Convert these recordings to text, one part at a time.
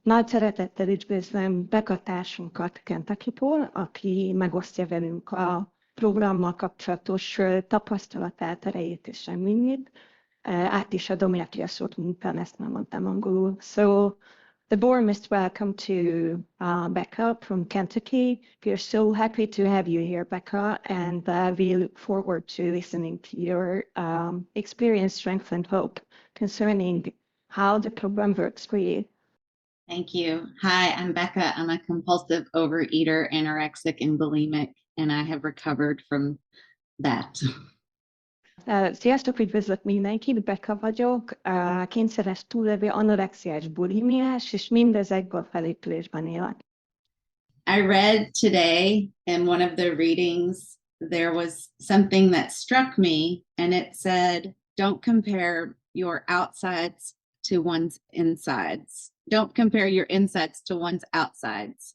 Nagy szeretettel üdvözlöm Becca társunkat Kentuckytól, aki megosztja velünk a programmal kapcsolatos tapasztalatát, erejét és reményét. Át is adom neki a szót, miután ezt már mondtam angolul. So, the warmest welcome to Becca from Kentucky. We're so happy to have you here, Becca, and we look forward to listening to your experience, strength, and hope concerning how the program works for you. Thank you. Hi, I'm Becca. I'm a compulsive overeater, anorexic, and bulimic, and I have recovered from that. Sziasztok, üdvözlök mindenkit, Becca vagyok, kényszeres túllevő, anorexiás, bulimiás, és mindezekből felépülésben élek. I read today in one of the readings, there was something that struck me, and it said, don't compare your outsides to one's insides. Don't compare your insides to one's outsides.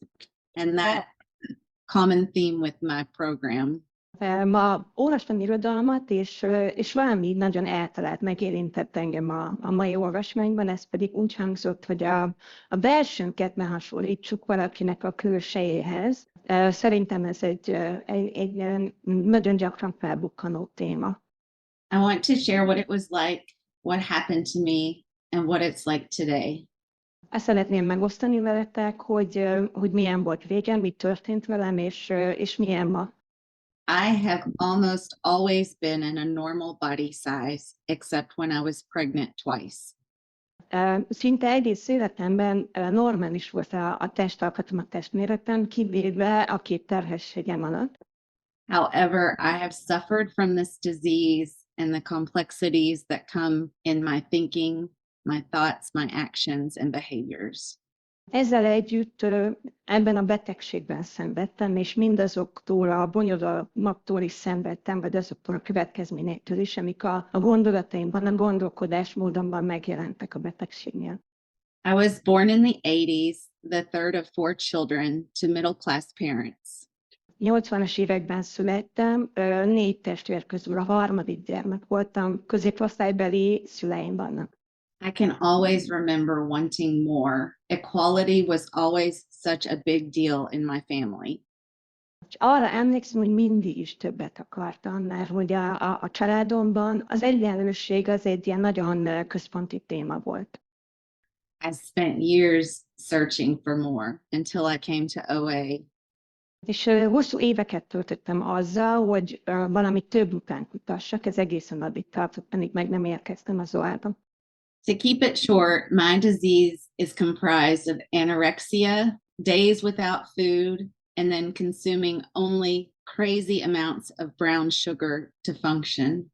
And that common theme with my program. Ma olvastam irodalmat, és valami nagyon eltalált, megérintett engem a mai olvasmányban, ez pedig úgy hangzott, hogy a belsőnket ne hasonlítsuk valakinek a külsejéhez. Szerintem ez egy nagyon gyakran felbukkanó téma. I want to share what it was like, what happened to me, and what it's like today. Ezt szeretném megosztani veletek, hogy milyen volt végem, mi történt velem, és milyen ma. I have almost always been in a normal body size, except when I was pregnant twice. Szinte egész életemben normális volt a testalkatom, a testméretem, kivéve a 2 terhességem alatt. However, I have suffered from this disease and the complexities that come in my thinking, my thoughts, my actions, and behaviors. Ezzel együtt ebben a betegségben szenvedtem, és mindazoktól a bonyodalmaktól is szenvedtem, vagy azoktól a következményektől is, amik a gondolataimban, a gondolkodásmódomban megjelentek a betegségnél. I was born in the 80s, the third of 4 children to middle-class parents. 80-as években születtem, 4 testvér közül a 3. gyermek voltam, középosztálybeli szüleim vannak. I can always remember wanting more. Equality was always such a big deal in my family. És arra emlékszem, hogy mindig is többet akartam, mert hogy a családomban az egyenlőség az egy ilyen nagyon központi téma volt. I spent years searching for more until I came to OA. És hosszú éveket töltöttem azzal, hogy valami több után kutassak, ez egészen addig tartott, pedig meg nem érkeztem az OA-ba. To keep it short, my disease is comprised of anorexia, days without food, and then consuming only crazy amounts of brown sugar to function.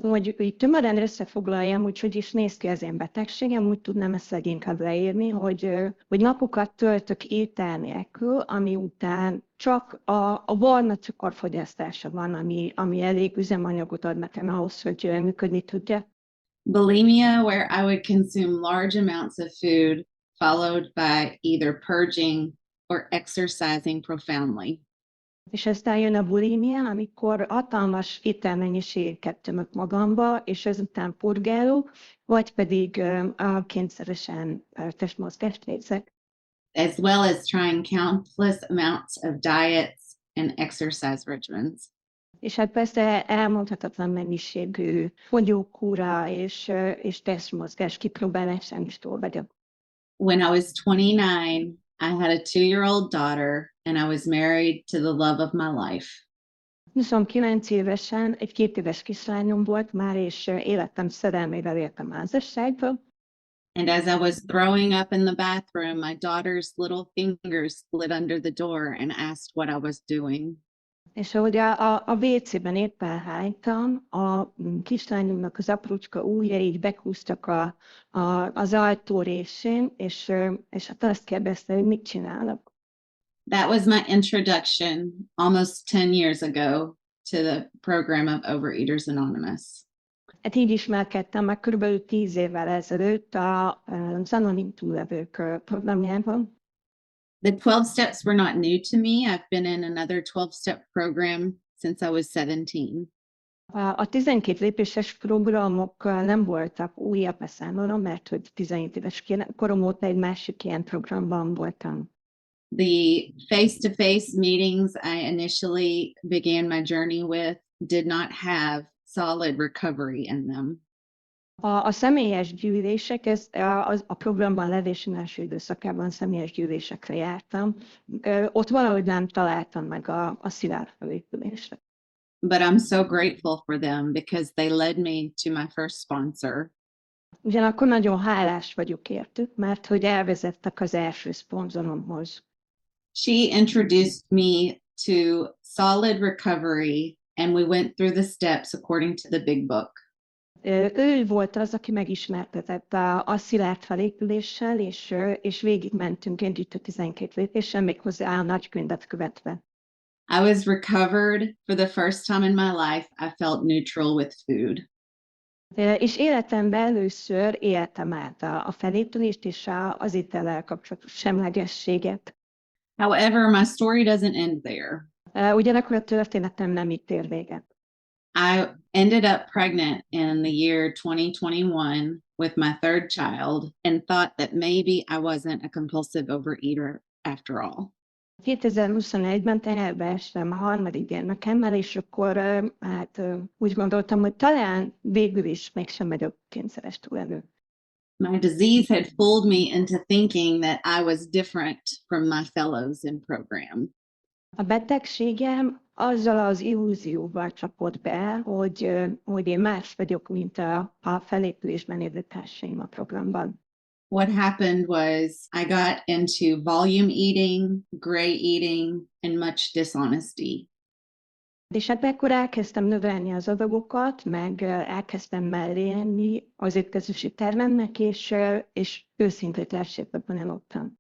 Hogy így tömören összefoglaljam, úgyhogy is néz ki az én betegségem, úgy tudnám ezt leginkább leírni, hogy napokat töltök étel nélkül, ami után csak a barna cukor fogyasztása van, ami elég üzemanyagot ad nekem ahhoz, hogy működni tudja. Bulimia, where I would consume large amounts of food, followed by either purging or exercising profoundly. És aztán jön a bulimia, amikor hatalmas ételmennyiséget tömök magamba, és ezután purgálok, vagy pedig kényszeresen testmozgást végzek. As well as trying countless amounts of diets and exercise regimens. És hát persze elmondhatatlan mennyiségű fogyókúra és testmozgás kipróbálásán is túl vagyok. When I was 29, I had a 2-year-old daughter, and I was married to the love of my life. 29 évesen egy 2 éves kislányom volt már, és életem szerelmével éltem házasságba. And as I was throwing up in the bathroom, my daughter's little fingers slid under the door and asked what I was doing. És ahogy a WC-ben éppen hánytam, a kislányomnak az aprócska ujjai így bekúztak az ajtó résén, és hát azt kérdezte, hogy mit csinálok. That was my introduction almost 10 years ago to the program of Overeaters Anonymous. Hát így ismerkedtem meg körülbelül 10 évvel ezelőtt az Anonim Túllevők programjában. The 12 steps were not new to me. I've been in another 12-step program since I was 17. A 12 lépéses programok nem voltak újabb a számomra, mert hogy 17 éves korom óta egy másik ilyen programban voltam. The face-to-face meetings I initially began my journey with did not have solid recovery in them. A személyes gyűlések, a programban levésem első időszakában személyes gyűlésekre jártam, ott valahogy nem találtam meg a szilárd felépülésre. But I'm so grateful for them because they led me to my first sponsor. Ugyanakkor nagyon hálás vagyok értük, mert hogy elvezettek az első szponzoromhoz. She introduced me to solid recovery, and we went through the steps according to the big book. Ő volt az, aki megismertetett a szilárd felépüléssel, és végigmentünk együtt a 12 lépésen, méghozzá a nagykönyvet követve. I was recovered for the first time in my life. I felt neutral with food. És életemben először éltem át a felépülést és az étellel kapcsolatos semlegességet. However, my story doesn't end there. Ugyanakkor a történetem nem itt ér véget. I ended up pregnant in the year 2021 with my third child and thought that maybe I wasn't a compulsive overeater after all. 2021-ben teherbe estem a harmadik gyermekemmel, és akkor úgy gondoltam, hogy talán végül is mégsem vagyok kényszeres túlélő. My disease had fooled me into thinking that I was different from my fellows in program. A betegségem azzal az illúzióval csapott be, hogy én más vagyok, mint a felépülésben élő társaim a programban. What happened was I got into volume eating, gray eating, and much dishonesty. És hát ekkor elkezdtem növelni az adagokat, meg elkezdtem mellé enni az étkezési tervemnek, és őszintétlenségben elottam.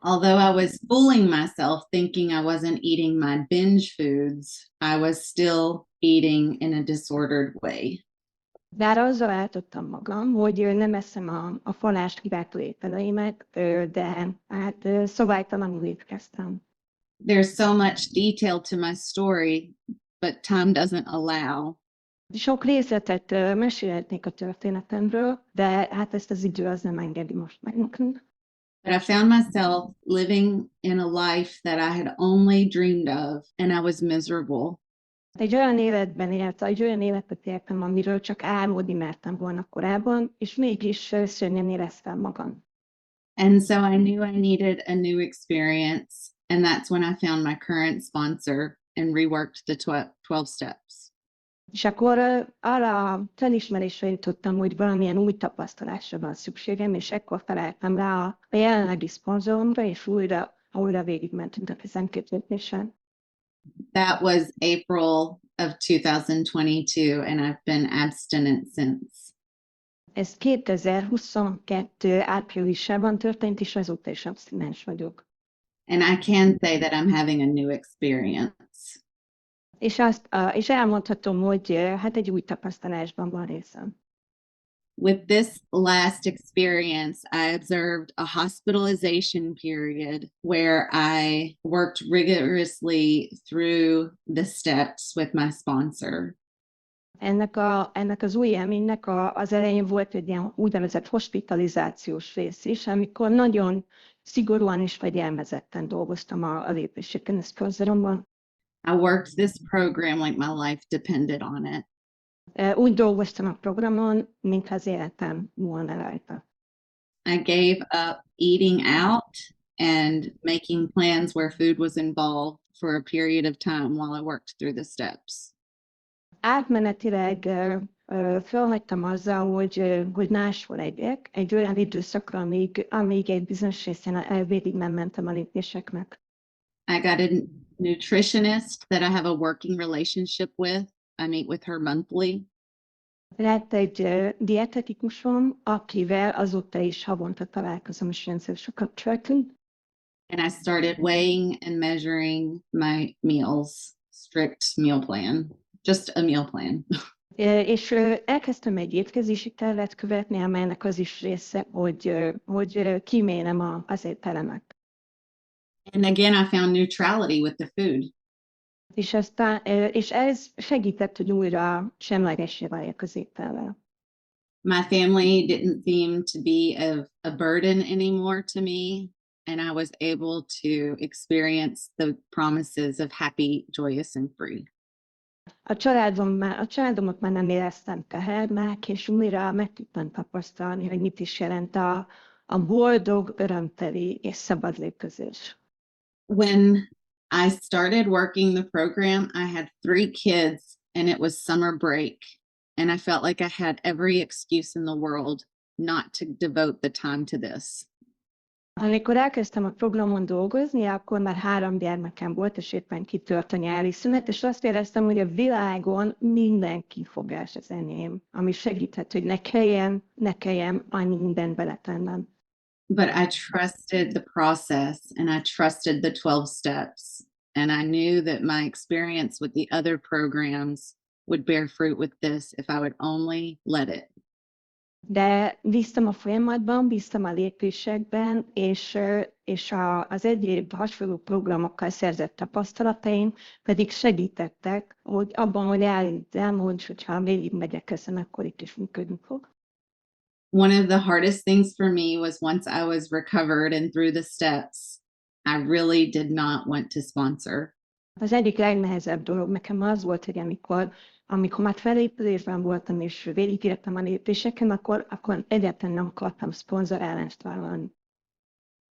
Although I was fooling myself thinking I wasn't eating my binge foods, I was still eating in a disordered way. Bár azzal áltottam magam, hogy nem eszem a falást kiváltó ételeimet, de hát szabálytalanul étkeztem. There's so much detail to my story, but time doesn't allow. Sok részletet mesélhetnék a történetemről, de hát ezt az idő az nem engedi most meg nekünk. But I found myself living in a life that I had only dreamed of, and I was miserable. Egy olyan életet éltem, amiről csak álmodni mertem volna korábban, és mégis szörnyen éreztem magam. And so I knew I needed a new experience, and that's when I found my current sponsor and reworked the 12 steps. És akkor arra felismerésre jutottam, hogy valamilyen új tapasztalásra van szükségem, és ekkor találtam rá a jelenlegi szponzoromra, és újra végigmentünk a 12 lépésen. That was April of 2022, and I've been abstinent since. Ez 2022 áprilisában történt, és azóta is abstinens vagyok. And I can say that I'm having a new experience. És elmondhatom, hogy hát egy új tapasztalásban van részem. With this last experience, I observed a hospitalization period where I worked rigorously through the steps with my sponsor. Ennek az új élménynek az elején volt egy ilyen úgynevezett hospitalizációs rész is, amikor nagyon szigorúan és fegyelmezetten dolgoztam a lépéseken, ezt szponzoromban. I worked this program like my life depended on it. Úgy dolgoztam a programon, mintha az életem volna rajta. I gave up eating out and making plans where food was involved for a period of time while I worked through the steps. Átmenetileg felhagytam azzal, hogy máshol legyek, egy olyan időszakra, amíg egy bizonyos részén végig nem mentem a lépéseknek. I got a nutritionist that I have a working relationship with. I meet with her monthly. Lett egy dietetikusom, akivel azóta is havonta találkozom, és rendszeres a kapcsolatunk. And I started weighing and measuring my meals, strict meal plan, just a meal plan. És elkezdtem egy étkezési tervet követni, amelynek az is része, hogy kímélem az ételemet. And again, I found neutrality with the food. És ez segített, hogy újra semlegessé váljak az étellel. My family didn't seem to be a burden anymore to me, and I was able to experience the promises of happy, joyous, and free. A családomat már nem éreztem tehernek, és újra meg tudtam tapasztalni, hogy mit is jelent a boldog, örömteli és szabad létezés. When I started working the program, I had 3 kids, and it was summer break, and I felt like I had every excuse in the world not to devote the time to this. Amikor elkezdtem a programon dolgozni, akkor már 3 gyermekem volt, és éppen kitört a nyári szünet, és azt éreztem, hogy a világon minden kifogás az enyém, ami segített, hogy ne kelljen annyi mindent beletennem. But I trusted the process, and I trusted the 12 steps, and I knew that my experience with the other programs would bear fruit with this if I would only let it. De bíztam a folyamatban, bíztam a lépésekben, és az egyéb hasonló programokkal szerzett tapasztalataim pedig segítettek hogy abban, hogy elhiggem, hogyha végigmegyek ezen, akkor itt is működni fog. One of the hardest things for me was once I was recovered and through the steps, I really did not want to sponsor. Az egyik legnehezebb dolog nekem az volt, hogy amikor már felépülésben voltam, és végigértem a lépéseken, akkor egyáltalán nem akartam szponzorálást vállalni.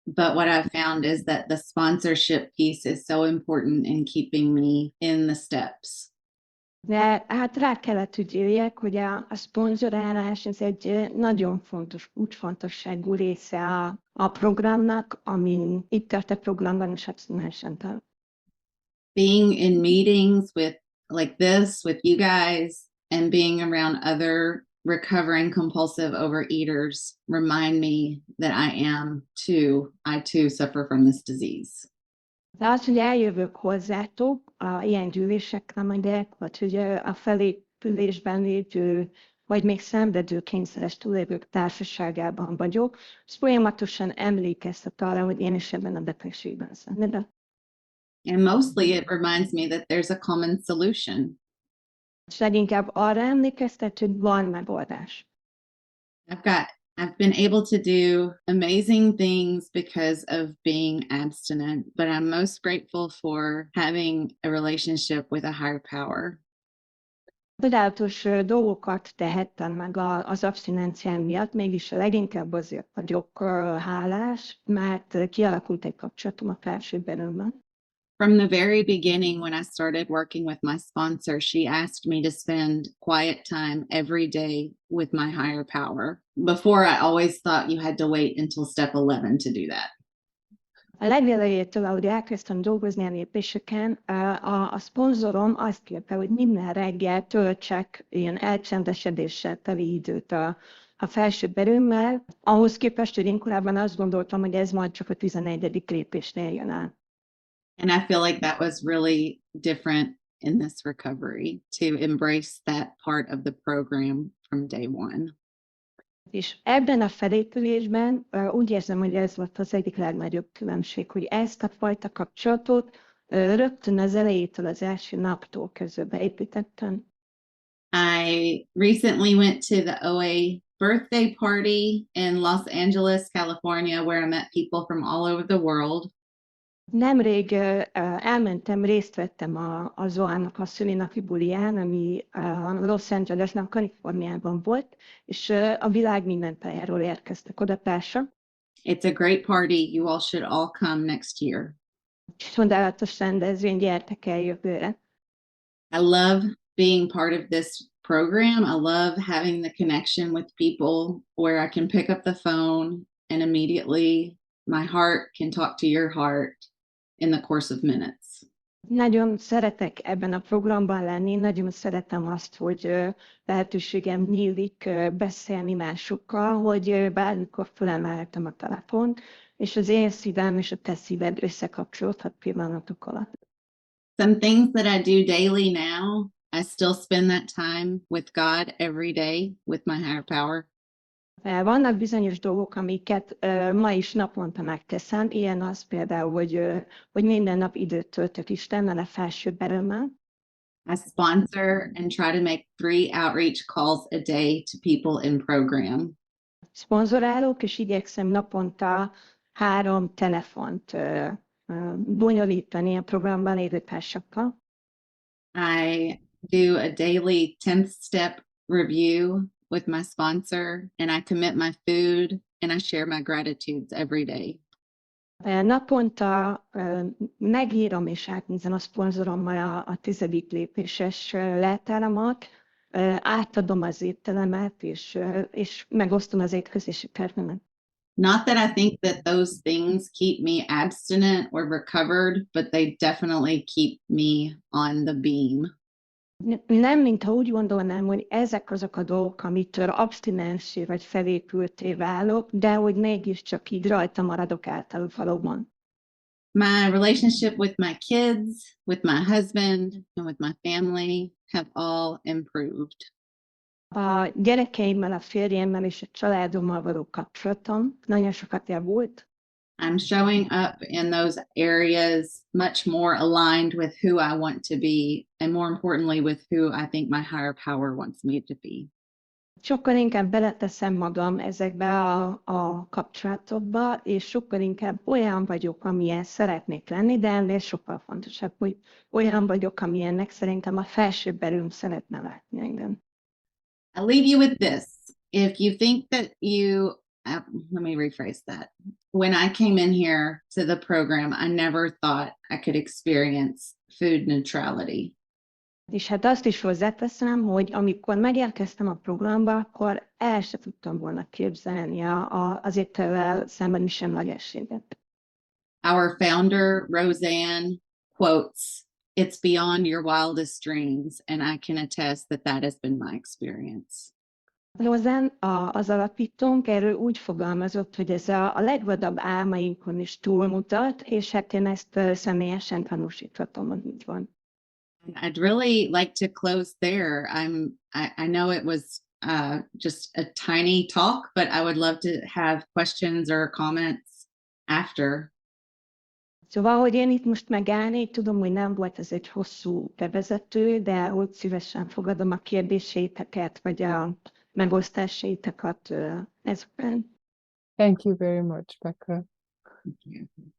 But what I've found is that the sponsorship piece is so important in keeping me in the steps. De hát rá kellett, hogy jöjjek, hogy a szponzorálás ez egy nagyon fontos, útfontosságú része a programnak, ami itt tart a programban, és abszolút. Being in meetings with like this, with you guys, and being around other recovering compulsive overeaters remind me that I too suffer from this disease. De az, hogy eljövök hozzátok, ilyen gyűlésekre megyek, vagy hogy a felépülésben lévő, vagy még szenvedő kényszeres túlélők társaságában vagyok, ez folyamatosan emlékeztet arra, hogy én is ebben a betegségben szenvedek. And mostly it reminds me that there's a common solution. És leginkább arra emlékeztet, hogy van megoldás. I've been able to do amazing things because of being abstinent, but I'm most grateful for having a relationship with a higher power. Csodálatos dolgokat tehettem meg az abszinenciám miatt, mégis a leginkább azért vagyok hálás, mert kialakult egy kapcsolatom a felsőbb erőmmel. From the very beginning, when I started working with my sponsor, she asked me to spend quiet time every day with my higher power. Before, I always thought you had to wait until step 11 to do that. A legelejétől, ahogy elkezdtem dolgozni a lépéseken, a szponzorom azt kérte, hogy minden reggel töltsek ilyen elcsendesedéssel teli időt a felsőbb erőmmel. Ahhoz képest, hogy én korábban azt gondoltam, hogy ez majd csak a 11. lépésnél jön el. And I feel like that was really different in this recovery, to embrace that part of the program from day one. És ebben a felépülésben úgy érzem, hogy ez volt az egyik legnagyobb különbség, hogy ezt a fajta kapcsolatot rögtön az elejétől, az első naptól kezdve beépítettem. I recently went to the OA birthday party in Los Angeles, California, where I met people from all over the world. Nemrég elmentem, részt vettem az OA-nak a szülinapi buliján, ami Los Angelesben, Kaliforniában volt, és a világ minden tájáról érkeztek oda társak. It's a great party. You all should all come next year. Csodálatos rendezvény, gyertek el jövőre. I love being part of this program. I love having the connection with people where I can pick up the phone and immediately my heart can talk to your heart in the course of minutes. Nagyon szeretek ebben a programban lenni, nagyon szeretem azt, hogy lehetőségem nyílik beszélni másokkal, hogy bármikor fölemelhetem a telefont, és az én szívem és a te szíved összekapcsolódhat pillanatok alatt. Some things that I do daily now, I still spend that time with God every day with my higher power. Vannak bizonyos dolgok, amiket ma is naponta megteszem. Ilyen az például, hogy minden nap időt töltök Istennel, a felsőbb erőmmel. I sponsor and try to make 3 outreach calls a day to people in program. Szponzorálok, és igyekszem naponta 3 telefont bonyolítani a programban lévő társakkal. I do a daily 10th step review with my sponsor, and I commit my food and I share my gratitudes every day. Naponta megírom és átnézem a szponzorommal a 10. lépéses leltáramat, átadom az ételemet, és megosztom az étkezési tervemet. Not that I think that those things keep me abstinent or recovered, but they definitely keep me on the beam. Nem, mintha úgy gondolnám, hogy ezek azok a dolgok, amitől abstinensé vagy felépülté válok, de hogy mégiscsak így rajta maradok általában valóban. My relationship with my kids, with my husband, and with my family have all improved. A gyerekeimmel, a férjemmel és a családommal való kapcsolatom nagyon sokat javult. I'm showing up in those areas much more aligned with who I want to be, and more importantly, with who I think my higher power wants me to be. Sokkal inkább beleteszem magam ezekbe a kapcsolatokba, és sokkal inkább olyan vagyok, amilyen szeretnék lenni, de ennél sokkal fontosabb, hogy olyan vagyok, amilyennek szerintem a felsőbb erőm szeretne látni engem. I'll leave you with this. If you think that let me rephrase that. When I came in here to the program, I never thought I could experience food neutrality. És hát azt is hozzáteszem, hogy amikor megérkeztem a programba, akkor el sem tudtam volna képzelni az étellel szembeni semlegességet. Our founder, Roseanne, quotes, "It's beyond your wildest dreams," and I can attest that that has been my experience. Roseanne, az alapítónk erről úgy fogalmazott, hogy ez a legvadabb álmainkon is túlmutat, és hát én ezt személyesen tanúsíthatom, hogy így van. I'd really like to close there. I know it was just a tiny talk, but I would love to have questions or comments after. Szóval, hogy én itt most megállnék, tudom, hogy nem volt ez egy hosszú bevezető, de úgy szívesen fogadom a kérdéseiteket, vagy a megosztásaitokat ezben. Thank you very much, Becca. Thank you.